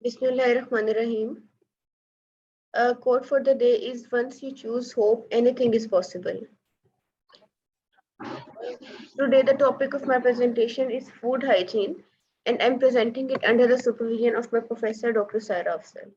Bismillahirrahmanirrahim. A quote for the day is once you choose hope, anything is possible. Today, the topic of my presentation is food hygiene, and I'm presenting it under the supervision of my professor, Dr. Saira Afzal.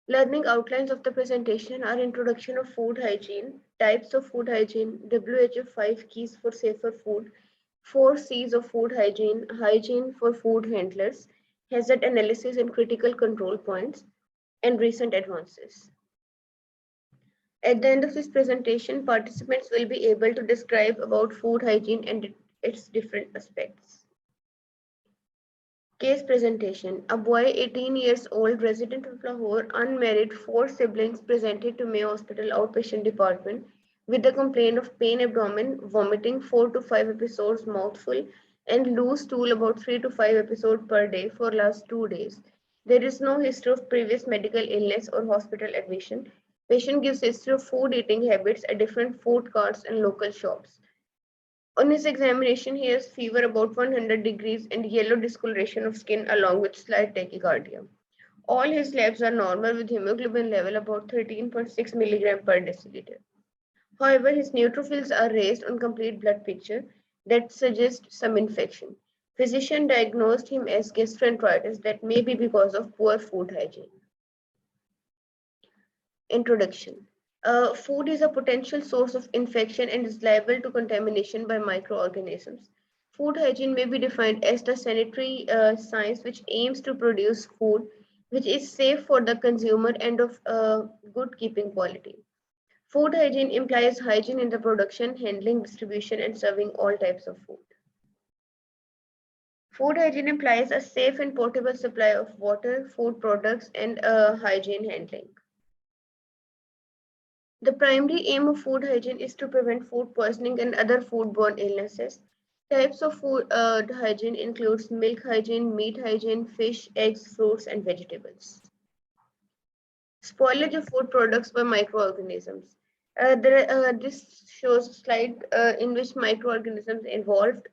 Learning outlines of the presentation are introduction of food hygiene, types of food hygiene, WHO 5 keys for safer food, 4 C's of food hygiene, hygiene for food handlers, hazard analysis and critical control points, and recent advances. At the end of this presentation, participants will be able to describe about food hygiene and its different aspects. Case presentation. A boy 18 years old, resident of Lahore, unmarried, 4 siblings presented to Mayo Hospital outpatient department with a complaint of pain abdomen, vomiting 4 to 5 episodes mouthful, and loose stool about 3 to 5 episodes per day for last 2 days. There is no history of previous medical illness or hospital admission. Patient gives history of food eating habits at different food carts and local shops. On his examination, he has fever about 100 degrees and yellow discoloration of skin along with slight tachycardia. All his labs are normal with hemoglobin level about 13.6 milligram per deciliter. However, his neutrophils are raised on complete blood picture that suggests some infection. Physician diagnosed him as gastroenteritis that may be because of poor food hygiene. Introduction. Food is a potential source of infection and is liable to contamination by microorganisms. Food hygiene may be defined as the sanitary science which aims to produce food which is safe for the consumer and of good keeping quality. Food hygiene implies hygiene in the production, handling, distribution, and serving all types of food. Food hygiene implies a safe and portable supply of water, food products, and hygiene handling. The primary aim of food hygiene is to prevent food poisoning and other foodborne illnesses. Types of food hygiene includes milk hygiene, meat hygiene, fish, eggs, fruits, and vegetables. Spoilage of food products by microorganisms. This shows a slide in which microorganisms involved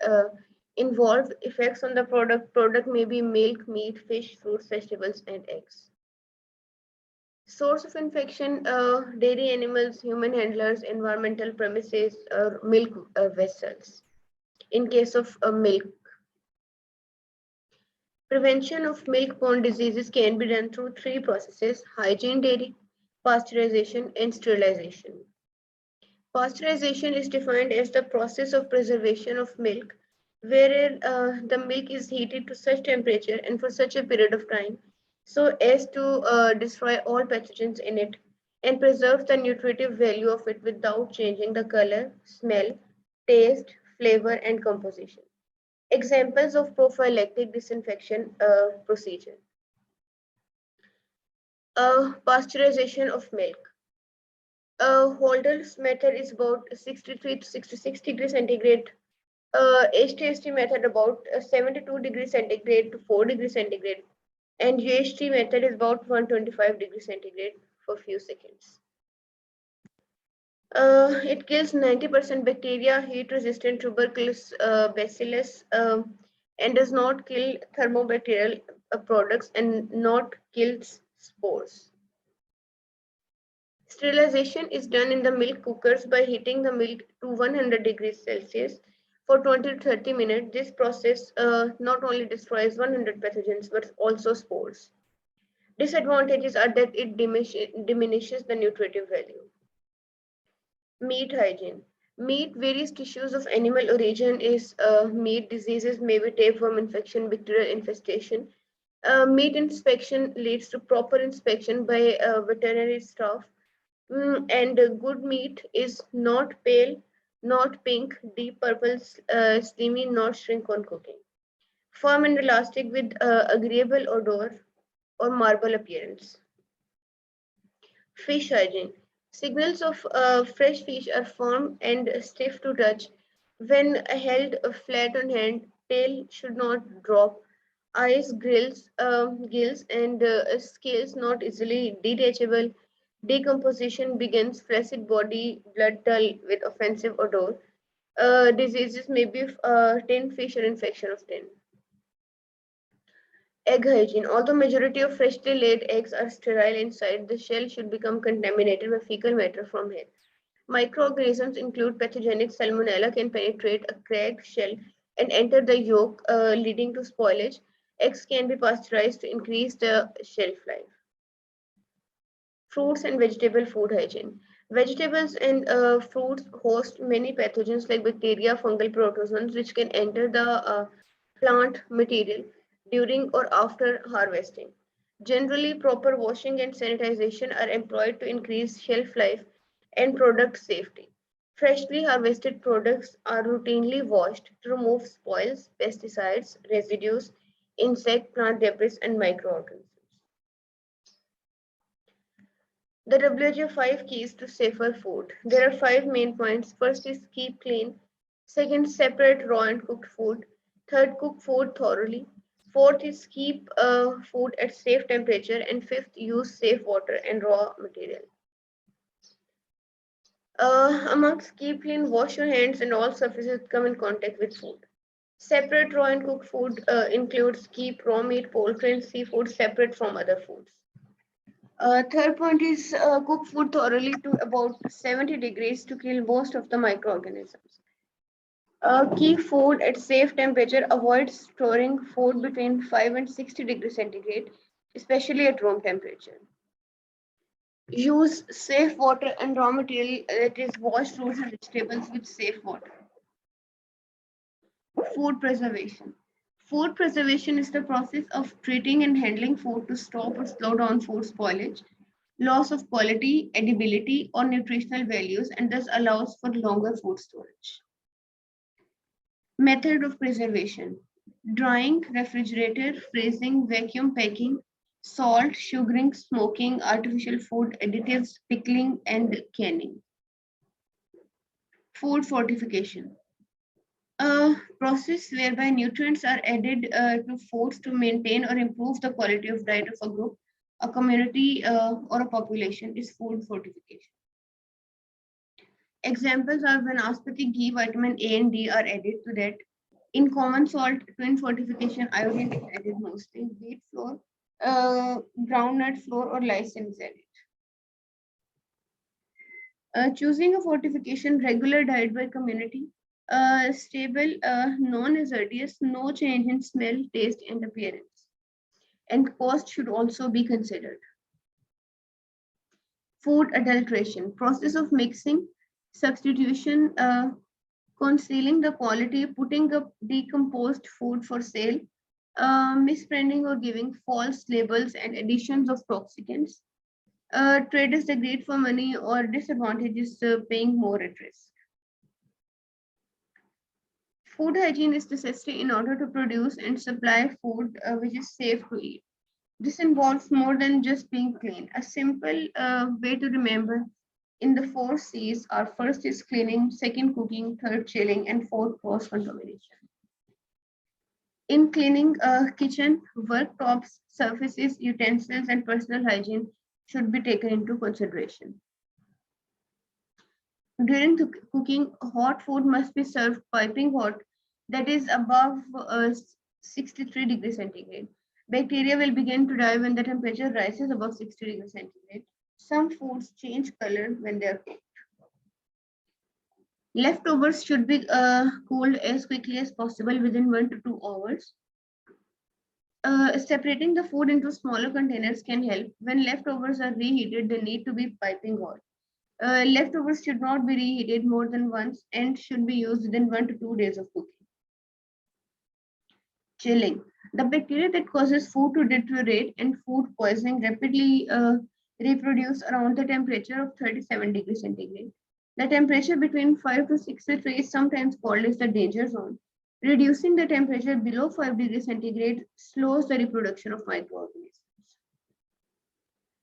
effects on the product. Product may be milk, meat, fish, fruits, vegetables, and eggs. Source of infection, dairy animals, human handlers, environmental premises, or milk vessels. In case of milk, prevention of milk-borne diseases can be done through 3 processes: hygiene dairy, pasteurization, and sterilization. Pasteurization is defined as the process of preservation of milk, wherein the milk is heated to such temperature and for such a period of time so as to destroy all pathogens in it and preserve the nutritive value of it without changing the color, smell, taste, flavor, and composition. Examples of prophylactic disinfection procedure. Pasteurization of milk. Holder's method is about 63 to 66 degrees centigrade. HTST method about 72 degrees centigrade to 4 degrees centigrade. And UHT method is about 125 degrees centigrade for few seconds. It kills 90% bacteria, heat-resistant tuberculous bacillus, and does not kill thermobacterial products and not kills spores. Sterilization is done in the milk cookers by heating the milk to 100 degrees Celsius for 20 to 30 minutes. This process not only destroys 100 pathogens but also spores. Disadvantages are that it diminishes the nutritive value. Meat hygiene. Meat, various tissues of animal origin is meat. Diseases may be tapeworm infection, bacterial infestation. Meat inspection leads to proper inspection by veterinary staff. And good meat is not pale, not pink, deep purple, steamy, not shrink on cooking. Firm and elastic with agreeable odor or marble appearance. Fish hygiene. Signals of fresh fish are firm and stiff to touch. When held flat on hand, tail should not drop. Eyes, gills, and scales not easily detachable. Decomposition begins, flaccid body, blood dull with offensive odor. Diseases may be tin fish or infection of tin. Egg hygiene. Although majority of freshly laid eggs are sterile inside, the shell should become contaminated by fecal matter from hen. Microorganisms include pathogenic salmonella can penetrate a cracked shell and enter the yolk, leading to spoilage. Eggs can be pasteurized to increase the shelf life. Fruits and vegetable food hygiene. Vegetables and fruits host many pathogens like bacteria, fungal protozoans, which can enter the plant material during or after harvesting. Generally, proper washing and sanitization are employed to increase shelf life and product safety. Freshly harvested products are routinely washed to remove spoils, pesticides, residues, insect, plant debris, and microorganisms. The WHO 5 keys to safer food. There are five main points. First is keep clean. Second, separate raw and cooked food. Third, cook food thoroughly. Fourth is keep food at safe temperature. And fifth, use safe water and raw material. Amongst keep clean, wash your hands and all surfaces that come in contact with food. Separate raw and cooked food includes keep raw meat, poultry, and seafood separate from other foods. Third point is cook food thoroughly to about 70 degrees to kill most of the microorganisms. Keep food at safe temperature. Avoid storing food between 5 and 60 degrees centigrade, especially at room temperature. Use safe water and raw material, that is, wash fruits and vegetables with safe water. Food preservation. Food preservation is the process of treating and handling food to stop or slow down food spoilage, loss of quality, edibility, or nutritional values, and thus allows for longer food storage. Method of preservation: drying, refrigerator, freezing, vacuum packing, salt, sugaring, smoking, artificial food additives, pickling, and canning. Food fortification: a process whereby nutrients are added to foods to maintain or improve the quality of diet of a group, a community, or a population is food fortification. Examples are when aspartic ghee, vitamin A and D are added to that. In common salt, twin fortification, iodine is added mostly. Wheat flour, groundnut flour, or lysine is added. Choosing a fortification regular diet by community, stable, non-hazardous, no change in smell, taste, and appearance. And cost should also be considered. Food adulteration, process of mixing, substitution, concealing the quality, putting up decomposed food for sale, misbranding or giving false labels and additions of toxicants. Traders agreed for money or disadvantages paying more at risk. Food hygiene is necessary in order to produce and supply food which is safe to eat. This involves more than just being clean. A simple way to remember in the four C's are: first is cleaning, second cooking, third chilling, and fourth cross contamination. In cleaning a kitchen, worktops, surfaces, utensils, and personal hygiene should be taken into consideration. During cooking, hot food must be served piping hot, that is above 63 degrees centigrade. Bacteria will begin to die when the temperature rises above 60 degrees centigrade. Some foods change color when they are cooked. Leftovers should be cooled as quickly as possible within 1 to 2 hours. Separating the food into smaller containers can help. When leftovers are reheated, they need to be piping hot. Leftovers should not be reheated more than once and should be used within 1 to 2 days of cooking. Chilling. The bacteria that causes food to deteriorate and food poisoning rapidly reproduce around the temperature of 37 degrees centigrade. The temperature between 5 to 63 is sometimes called as the danger zone. Reducing the temperature below 5 degrees centigrade slows the reproduction of microorganisms.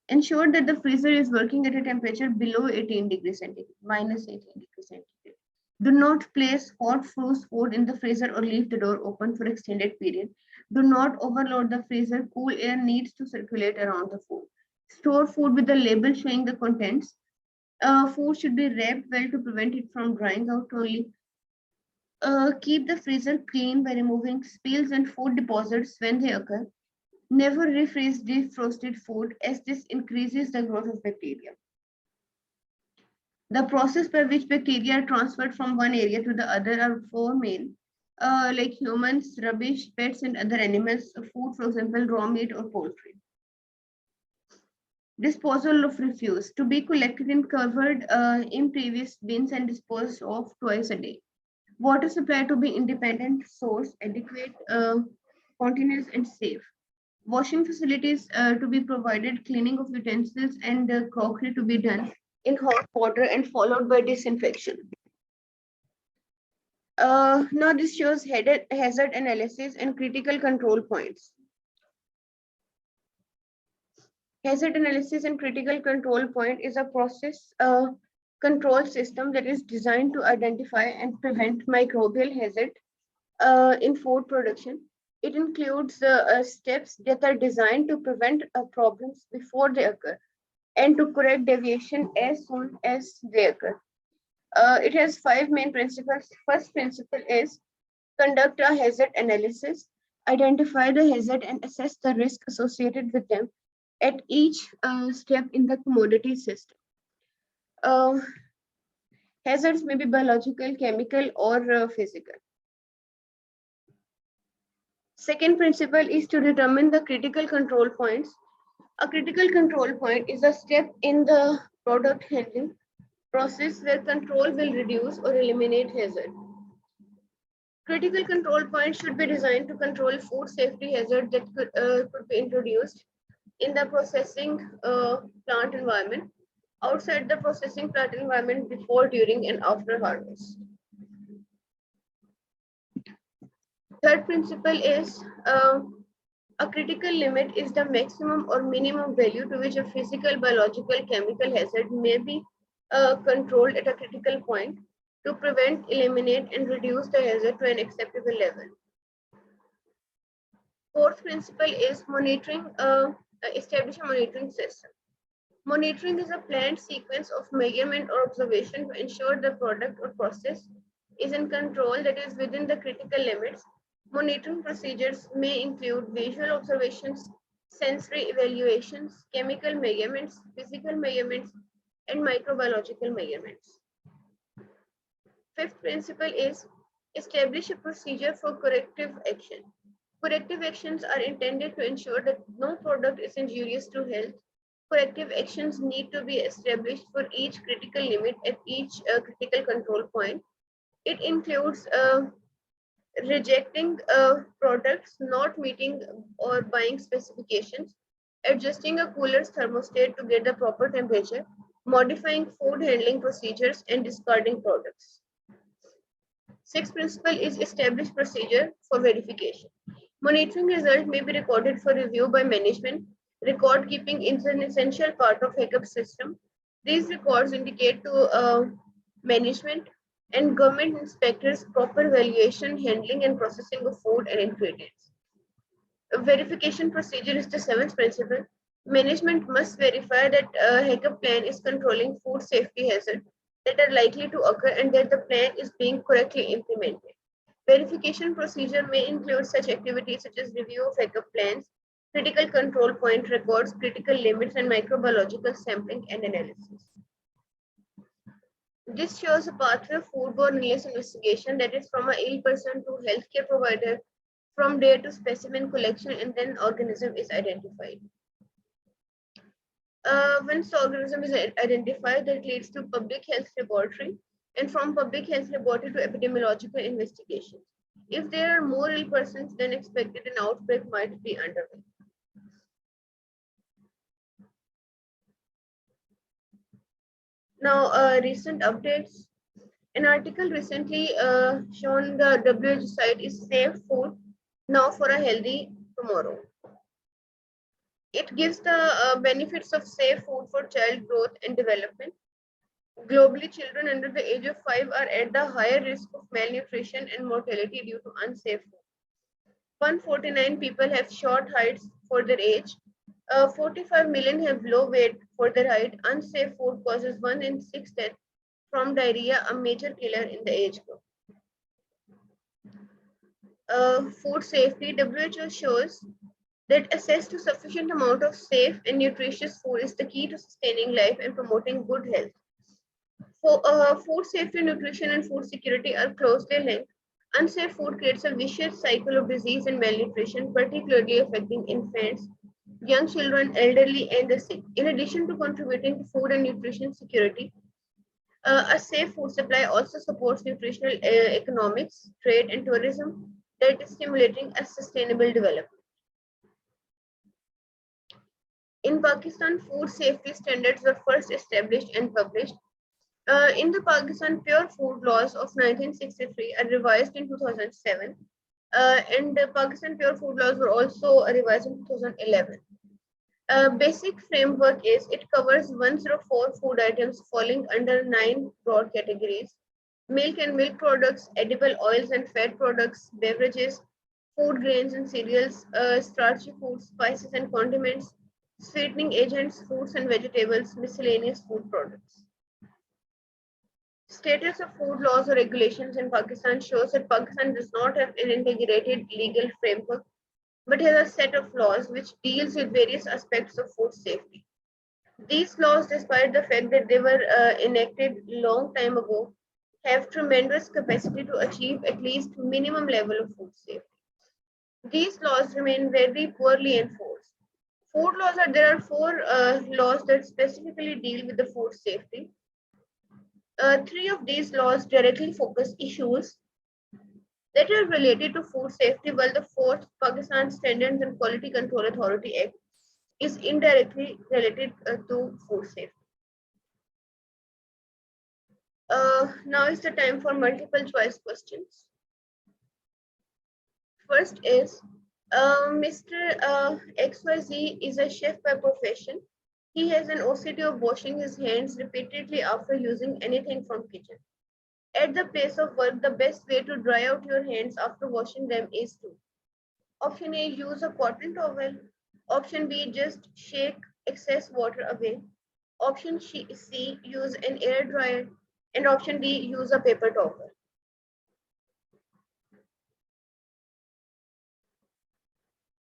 Ensure that the freezer is working at a temperature below 18 degrees centigrade, minus 18 degrees centigrade. Do not place hot frozen food in the freezer or leave the door open for extended period. Do not overload the freezer. Cool air needs to circulate around the food. Store food with a label showing the contents. Food should be wrapped well to prevent it from drying out only. Keep the freezer clean by removing spills and food deposits when they occur. Never refreeze defrosted food as this increases the growth of bacteria. The process by which bacteria are transferred from one area to the other are four main, like humans, rubbish, pets, and other animals, food, for example, raw meat or poultry. Disposal of refuse to be collected and covered in previous bins and disposed of twice a day. Water supply to be independent source, adequate, continuous, and safe. Washing facilities to be provided, cleaning of utensils and crockery to be done in hot water and followed by disinfection. Now this shows hazard analysis and critical control points. Hazard analysis and critical control point is a process control system that is designed to identify and prevent microbial hazard in food production. It includes steps that are designed to prevent problems before they occur and to correct deviation as soon as they occur. It has five main principles. First principle is conduct a hazard analysis, identify the hazard and assess the risk associated with them at each step in the commodity system. Uh, Hazards may be biological, chemical, or physical. Second principle is to determine the critical control points. A critical control point is a step in the product handling process where control will reduce or eliminate hazard. Critical control points should be designed to control food safety hazard that could be introduced in the processing plant environment, outside the processing plant environment, before, during, and after harvest. Third principle is a critical limit is the maximum or minimum value to which a physical, biological, chemical hazard may be controlled at a critical point to prevent, eliminate, and reduce the hazard to an acceptable level. Fourth principle is monitoring, establish a monitoring system. Monitoring is a planned sequence of measurement or observation to ensure the product or process is in control, that is within the critical limits. Monitoring procedures may include visual observations, sensory evaluations, chemical measurements, physical measurements, and microbiological measurements. Fifth principle is establish a procedure for corrective action. Corrective actions are intended to ensure that no product is injurious to health. Corrective actions need to be established for each critical limit at each critical control point. It includes rejecting products not meeting or buying specifications, adjusting a cooler's thermostat to get the proper temperature, modifying food handling procedures, and discarding products. Sixth principle is establish procedure for verification. Monitoring result may be recorded for review by management. Record keeping is an essential part of HACCP system. These records indicate to management and government inspectors proper valuation, handling, and processing of food and ingredients. A verification procedure is the seventh principle. Management must verify that HACCP plan is controlling food safety hazards that are likely to occur and that the plan is being correctly implemented. Verification procedure may include such activities such as review of HACCP plans, critical control point records, critical limits, and microbiological sampling and analysis. This shows a pathway of foodborne illness investigation, that is from a ill person to healthcare provider, from there to specimen collection, and then organism is identified. Once the organism is identified, that leads to public health laboratory, and from public health laboratory to epidemiological investigations. If there are more ill persons than expected, an outbreak might be underway. Now, recent updates. An article recently shown the WHO site is safe food now for a healthy tomorrow. It gives the benefits of safe food for child growth and development. Globally, children under the age of 5 are at the higher risk of malnutrition and mortality due to unsafe food. 149 people have short heights for their age. 45 million have low weight for their height. Unsafe food causes 1 in 6 deaths from diarrhea, a major killer in the age group. Food safety, WHO shows That access to sufficient amount of safe and nutritious food is the key to sustaining life and promoting good health. Food safety, nutrition, and food security are closely linked. Unsafe food creates a vicious cycle of disease and malnutrition, particularly affecting infants, young children, elderly, and the sick. In addition to contributing to food and nutrition security, a safe food supply also supports nutritional economics, trade, and tourism that is stimulating a sustainable development. In Pakistan, food safety standards were first established and published. In the Pakistan Pure Food Laws of 1963 are revised in 2007, and the Pakistan Pure Food Laws were also revised in 2011. Basic framework is it covers 104 food items falling under 9 broad categories: milk and milk products, edible oils and fat products, beverages, food grains and cereals, starchy foods, spices and condiments, sweetening agents, fruits and vegetables, miscellaneous food products. Status of food laws or regulations in Pakistan shows that Pakistan does not have an integrated legal framework but has a set of laws which deals with various aspects of food safety. These laws, despite the fact that they were enacted long time ago, have tremendous capacity to achieve at least minimum level of food safety. These laws remain very poorly enforced. There are four laws that specifically deal with the food safety. Three of these laws directly focus issues that are related to food safety, while the fourth, Pakistan Standards and Quality Control Authority Act, is indirectly related to food safety. Now is the time for multiple choice questions. First is Mr. XYZ is a chef by profession. He has an OCD of washing his hands repeatedly after using anything from kitchen. At the place of work, the best way to dry out your hands after washing them is to: option A, use a cotton towel. Option B, just shake excess water away. Option C, use an air dryer. And option D, use a paper towel.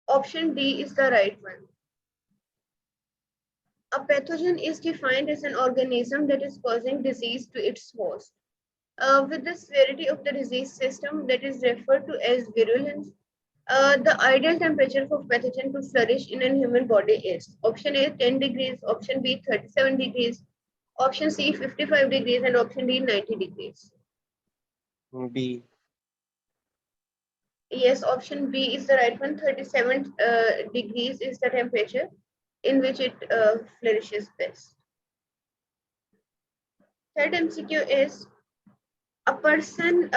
Option D is the right one. A pathogen is defined as an organism that is causing disease to its host. With the severity of the disease system that is referred to as virulence, the ideal temperature for pathogen to flourish in a human body is: option A 10 degrees, option B 37 degrees, option C 55 degrees, and option D 90 degrees. B. Yes, option B is the right one. 37 degrees is the temperature in which it flourishes best. Third MCQ is: a person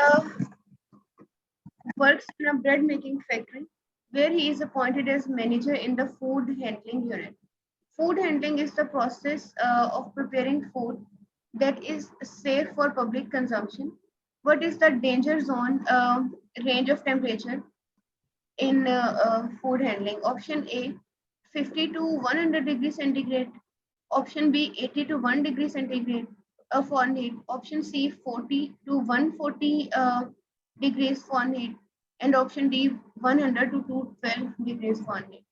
works in a bread making factory where he is appointed as manager in the food handling unit. Food handling is the process of preparing food that is safe for public consumption. What is the danger zone range of temperature in food handling? Option A 50 to 100 degrees centigrade. Option B 80 to 1 degree centigrade Fahrenheit. Option C 40 to 140 degrees Fahrenheit. And option D 100 to 212 degrees Fahrenheit.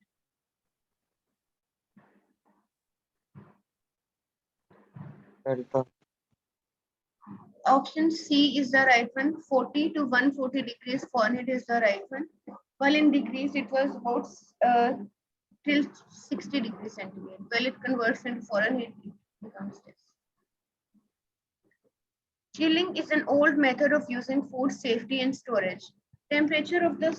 Delta. Option C is the right one. 40 to 140 degrees Fahrenheit is the right one. While in degrees, it was about till 60 degrees centigrade. Well, it converts into Fahrenheit, it becomes this. Chilling is an old method of using food safety and storage. Temperature of the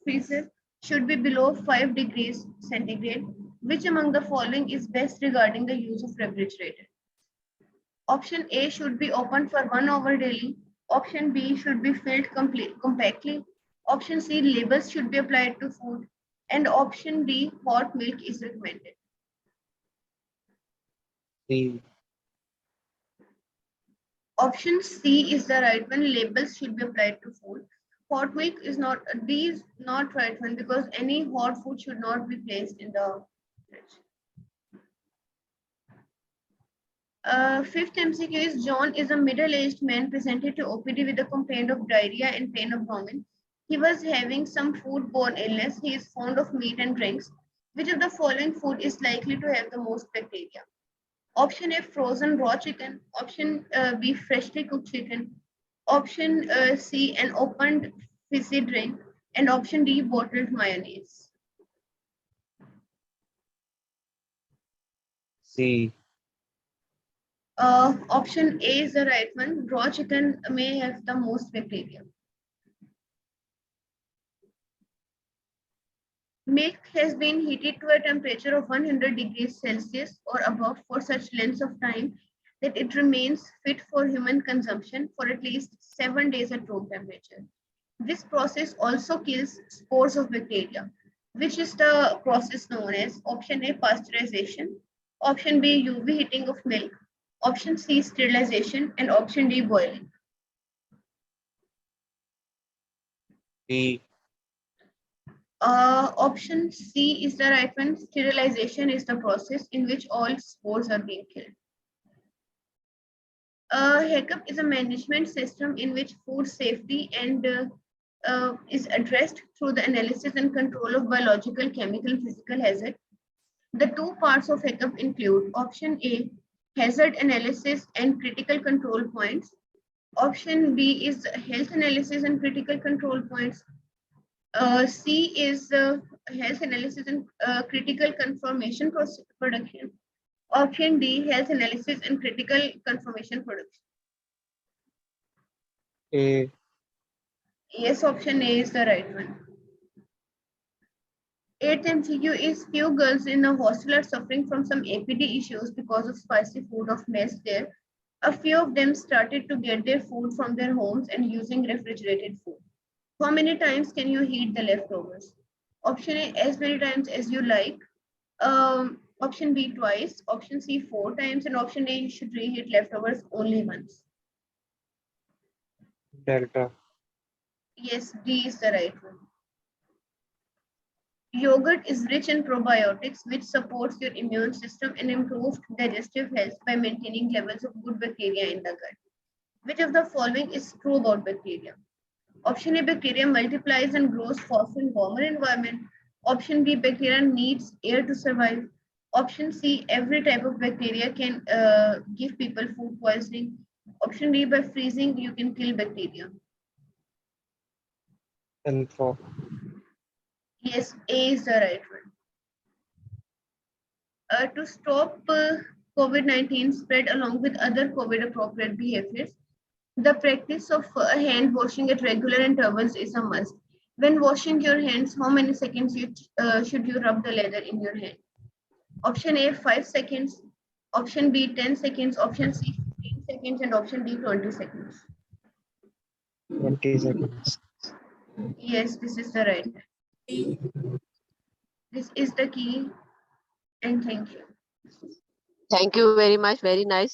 freezer should be below 5 degrees centigrade. Which among the following is best regarding the use of refrigerator? Option A should be opened for 1 hour daily. Option B should be filled compactly. Option C, labels should be applied to food. And option D, hot milk is recommended. C. Option C is the right one. Labels should be applied to food. Hot milk is not, D is not right one because any hot food should not be placed in the fridge. Fifth MCQ is: John is a middle-aged man presented to OPD with a complaint of diarrhea and pain abdomen. He was having some foodborne illness. He is fond of meat and drinks. Which of the following food is likely to have the most bacteria? Option A, frozen raw chicken. Option B, freshly cooked chicken. Option C, an opened fizzy drink. And option D, bottled mayonnaise. C. Option A is the right one. Raw chicken may have the most bacteria. Milk has been heated to a temperature of 100 degrees Celsius or above for such lengths of time that it remains fit for human consumption for at least 7 days at room temperature. This process also kills spores of bacteria, which is the process known as option A, pasteurization, option B, UV heating of milk, option C, sterilization, and option D, boiling. B. Option C is the right one. Sterilization is the process in which all spores are being killed. HACCP is a management system in which food safety and is addressed through the analysis and control of biological, chemical, and physical hazard. The two parts of HACCP include option A, hazard analysis and critical control points. Option B is health analysis and critical control points. C is health analysis and critical confirmation production. Option D, health analysis and critical confirmation production. A. Yes, option A is the right one. 8th MCQ is few girls in a hostel are suffering from some APD issues because of spicy food of mess there. A few of them started to get their food from their homes and using refrigerated food. How many times can you heat the leftovers? Option A, as many times as you like. Option B, twice. Option C, 4 times. And option A, you should reheat leftovers only once. Delta. Yes, D is the right one. Yogurt is rich in probiotics, which supports your immune system and improves digestive health by maintaining levels of good bacteria in the gut. Which of the following is true about bacteria? Option A, bacteria multiplies and grows fast in warmer environment. Option B, bacteria needs air to survive. Option C, every type of bacteria can give people food poisoning. Option D, by freezing, you can kill bacteria. Info. Yes, A is the right one. To stop COVID-19 spread along with other COVID-appropriate behaviors, the practice of hand washing at regular intervals is a must. When washing your hands, how many seconds should you rub the leather in your hand? Option A, 5 seconds. Option B, 10 seconds. Option C, 15 seconds. And option D, 20 seconds. 20 seconds. Yes, this is the right. This is the key. And thank you. Thank you very much. Very nice.